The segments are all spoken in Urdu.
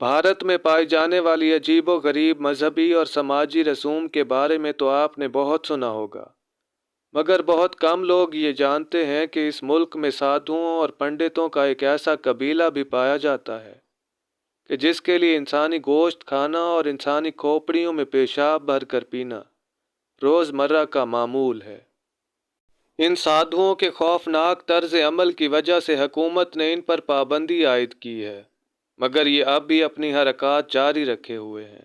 بھارت میں پائی جانے والی عجیب و غریب مذہبی اور سماجی رسوم کے بارے میں تو آپ نے بہت سنا ہوگا، مگر بہت کم لوگ یہ جانتے ہیں کہ اس ملک میں سادھوؤں اور پنڈتوں کا ایک ایسا قبیلہ بھی پایا جاتا ہے کہ جس کے لیے انسانی گوشت کھانا اور انسانی کھوپڑیوں میں پیشاب بھر کر پینا روز مرہ کا معمول ہے۔ ان سادھوؤں کے خوفناک طرز عمل کی وجہ سے حکومت نے ان پر پابندی عائد کی ہے، مگر یہ اب بھی اپنی حرکات جاری رکھے ہوئے ہیں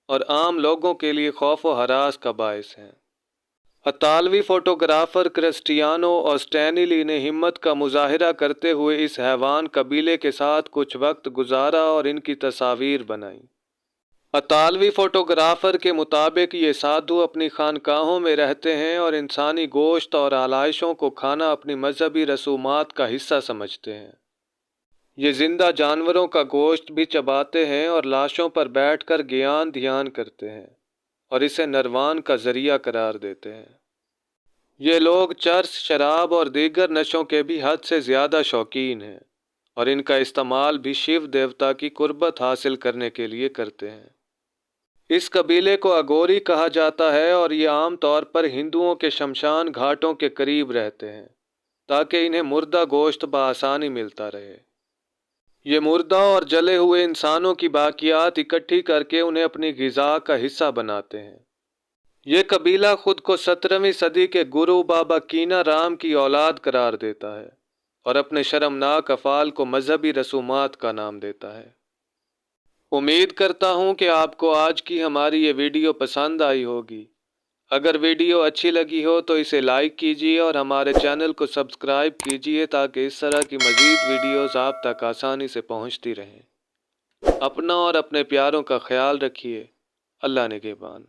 اور عام لوگوں کے لیے خوف و ہراس کا باعث ہیں۔ اطالوی فوٹوگرافر کرسٹیانو اوسٹینیلی نے ہمت کا مظاہرہ کرتے ہوئے اس حیوان قبیلے کے ساتھ کچھ وقت گزارا اور ان کی تصاویر بنائیں۔ اطالوی فوٹوگرافر کے مطابق یہ سادھو اپنی خانقاہوں میں رہتے ہیں اور انسانی گوشت اور آلائشوں کو کھانا اپنی مذہبی رسومات کا حصہ سمجھتے ہیں۔ یہ زندہ جانوروں کا گوشت بھی چباتے ہیں اور لاشوں پر بیٹھ کر گیان دھیان کرتے ہیں اور اسے نروان کا ذریعہ قرار دیتے ہیں۔ یہ لوگ چرس، شراب اور دیگر نشوں کے بھی حد سے زیادہ شوقین ہیں اور ان کا استعمال بھی شیو دیوتا کی قربت حاصل کرنے کے لیے کرتے ہیں۔ اس قبیلے کو اگوری کہا جاتا ہے اور یہ عام طور پر ہندوؤں کے شمشان گھاٹوں کے قریب رہتے ہیں تاکہ انہیں مردہ گوشت بآسانی ملتا رہے۔ یہ مردہ اور جلے ہوئے انسانوں کی باقیات اکٹھی کر کے انہیں اپنی غذا کا حصہ بناتے ہیں۔ یہ قبیلہ خود کو 17ویں صدی کے گرو بابا کینا رام کی اولاد قرار دیتا ہے اور اپنے شرمناک افعال کو مذہبی رسومات کا نام دیتا ہے۔ امید کرتا ہوں کہ آپ کو آج کی ہماری یہ ویڈیو پسند آئی ہوگی۔ اگر ویڈیو اچھی لگی ہو تو اسے لائک کیجیے اور ہمارے چینل کو سبسکرائب کیجیے تاکہ اس طرح کی مزید ویڈیوز آپ تک آسانی سے پہنچتی رہیں۔ اپنا اور اپنے پیاروں کا خیال رکھیے۔ اللہ نگہبان۔